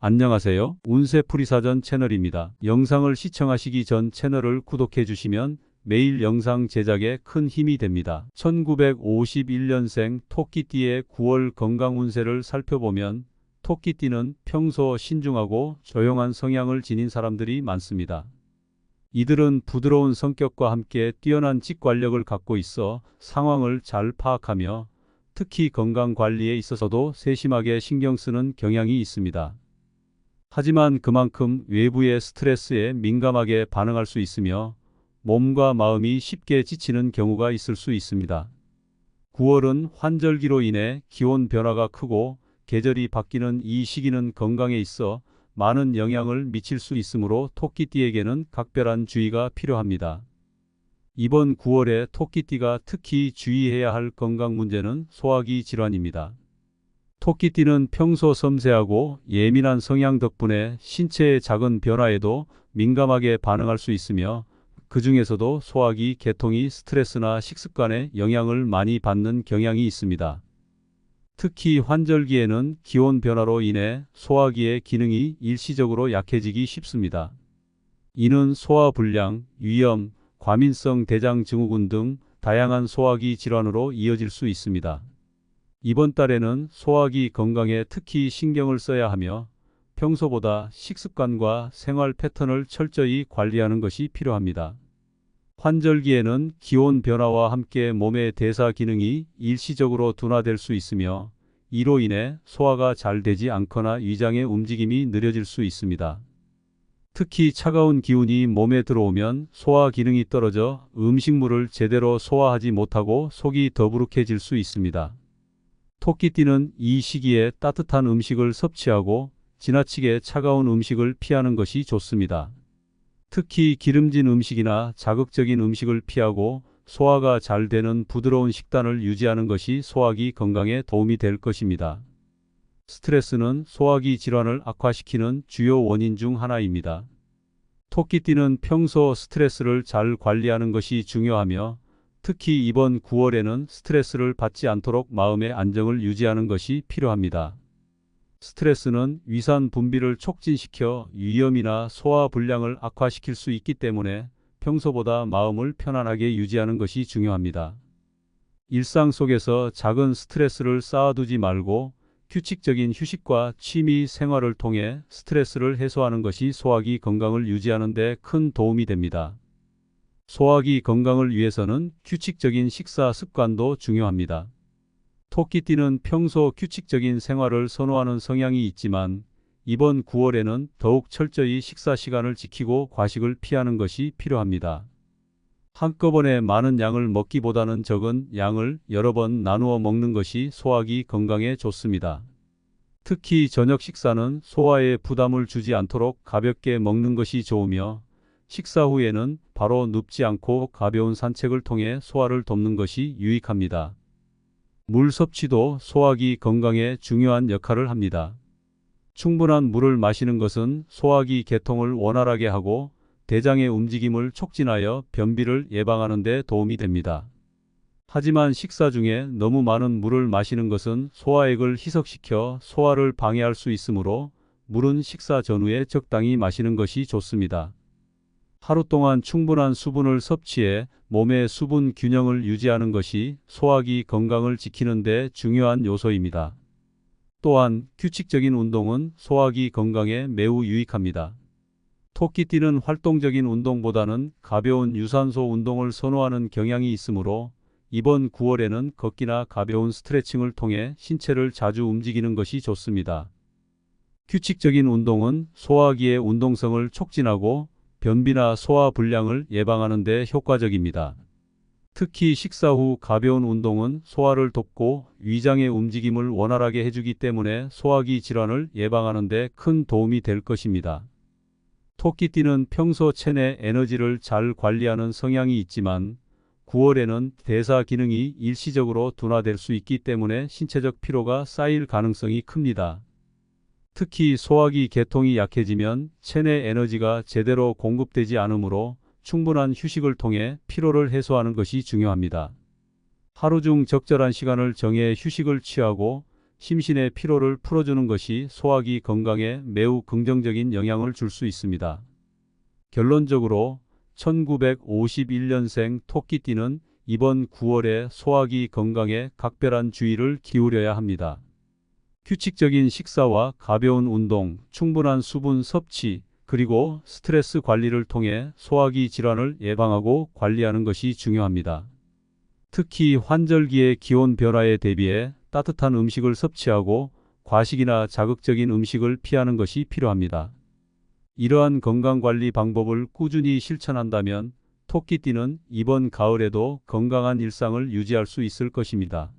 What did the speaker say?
안녕하세요. 운세풀이사전 채널입니다. 영상을 시청하시기 전 채널을 구독해 주시면 매일 영상 제작에 큰 힘이 됩니다. 1951년생 토끼띠의 9월 건강 운세를 살펴보면 토끼띠는 평소 신중하고 조용한 성향을 지닌 사람들이 많습니다. 이들은 부드러운 성격과 함께 뛰어난 직관력을 갖고 있어 상황을 잘 파악하며 특히 건강 관리에 있어서도 세심하게 신경 쓰는 경향이 있습니다. 하지만 그만큼 외부의 스트레스에 민감하게 반응할 수 있으며 몸과 마음이 쉽게 지치는 경우가 있을 수 있습니다. 9월은 환절기로 인해 기온 변화가 크고 계절이 바뀌는 이 시기는 건강에 있어 많은 영향을 미칠 수 있으므로 토끼띠에게는 각별한 주의가 필요합니다. 이번 9월에 토끼띠가 특히 주의해야 할 건강 문제는 소화기 질환입니다. 토끼띠는 평소 섬세하고 예민한 성향 덕분에 신체의 작은 변화에도 민감하게 반응할 수 있으며 그 중에서도 소화기 계통이 스트레스나 식습관에 영향을 많이 받는 경향이 있습니다. 특히 환절기에는 기온 변화로 인해 소화기의 기능이 일시적으로 약해지기 쉽습니다. 이는 소화불량, 위염, 과민성 대장증후군 등 다양한 소화기 질환으로 이어질 수 있습니다. 이번 달에는 소화기 건강에 특히 신경을 써야 하며 평소보다 식습관과 생활 패턴을 철저히 관리하는 것이 필요합니다. 환절기에는 기온 변화와 함께 몸의 대사 기능이 일시적으로 둔화될 수 있으며 이로 인해 소화가 잘 되지 않거나 위장의 움직임이 느려질 수 있습니다. 특히 차가운 기운이 몸에 들어오면 소화 기능이 떨어져 음식물을 제대로 소화하지 못하고 속이 더부룩해질 수 있습니다. 토끼띠는 이 시기에 따뜻한 음식을 섭취하고 지나치게 차가운 음식을 피하는 것이 좋습니다. 특히 기름진 음식이나 자극적인 음식을 피하고 소화가 잘 되는 부드러운 식단을 유지하는 것이 소화기 건강에 도움이 될 것입니다. 스트레스는 소화기 질환을 악화시키는 주요 원인 중 하나입니다. 토끼띠는 평소 스트레스를 잘 관리하는 것이 중요하며 특히 이번 9월에는 스트레스를 받지 않도록 마음의 안정을 유지하는 것이 필요합니다. 스트레스는 위산 분비를 촉진시켜 위염이나 소화 불량을 악화시킬 수 있기 때문에 평소보다 마음을 편안하게 유지하는 것이 중요합니다. 일상 속에서 작은 스트레스를 쌓아두지 말고 규칙적인 휴식과 취미 생활을 통해 스트레스를 해소하는 것이 소화기 건강을 유지하는 데 큰 도움이 됩니다. 소화기 건강을 위해서는 규칙적인 식사 습관도 중요합니다. 토끼띠는 평소 규칙적인 생활을 선호하는 성향이 있지만 이번 9월에는 더욱 철저히 식사 시간을 지키고 과식을 피하는 것이 필요합니다. 한꺼번에 많은 양을 먹기보다는 적은 양을 여러 번 나누어 먹는 것이 소화기 건강에 좋습니다. 특히 저녁 식사는 소화에 부담을 주지 않도록 가볍게 먹는 것이 좋으며 식사 후에는 바로 눕지 않고 가벼운 산책을 통해 소화를 돕는 것이 유익합니다. 물 섭취도 소화기 건강에 중요한 역할을 합니다. 충분한 물을 마시는 것은 소화기 계통을 원활하게 하고 대장의 움직임을 촉진하여 변비를 예방하는 데 도움이 됩니다. 하지만 식사 중에 너무 많은 물을 마시는 것은 소화액을 희석시켜 소화를 방해할 수 있으므로 물은 식사 전후에 적당히 마시는 것이 좋습니다. 하루 동안 충분한 수분을 섭취해 몸의 수분 균형을 유지하는 것이 소화기 건강을 지키는 데 중요한 요소입니다. 또한 규칙적인 운동은 소화기 건강에 매우 유익합니다. 토끼띠는 활동적인 운동보다는 가벼운 유산소 운동을 선호하는 경향이 있으므로 이번 9월에는 걷기나 가벼운 스트레칭을 통해 신체를 자주 움직이는 것이 좋습니다. 규칙적인 운동은 소화기의 운동성을 촉진하고 변비나 소화 불량을 예방하는 데 효과적입니다. 특히 식사 후 가벼운 운동은 소화를 돕고 위장의 움직임을 원활하게 해주기 때문에 소화기 질환을 예방하는 데 큰 도움이 될 것입니다. 토끼띠는 평소 체내 에너지를 잘 관리하는 성향이 있지만 9월에는 대사 기능이 일시적으로 둔화될 수 있기 때문에 신체적 피로가 쌓일 가능성이 큽니다. 특히 소화기 계통이 약해지면 체내 에너지가 제대로 공급되지 않으므로 충분한 휴식을 통해 피로를 해소하는 것이 중요합니다. 하루 중 적절한 시간을 정해 휴식을 취하고 심신의 피로를 풀어주는 것이 소화기 건강에 매우 긍정적인 영향을 줄 수 있습니다. 결론적으로 1951년생 토끼띠는 이번 9월에 소화기 건강에 각별한 주의를 기울여야 합니다. 규칙적인 식사와 가벼운 운동, 충분한 수분 섭취, 그리고 스트레스 관리를 통해 소화기 질환을 예방하고 관리하는 것이 중요합니다. 특히 환절기의 기온 변화에 대비해 따뜻한 음식을 섭취하고 과식이나 자극적인 음식을 피하는 것이 필요합니다. 이러한 건강관리 방법을 꾸준히 실천한다면 토끼띠는 이번 가을에도 건강한 일상을 유지할 수 있을 것입니다.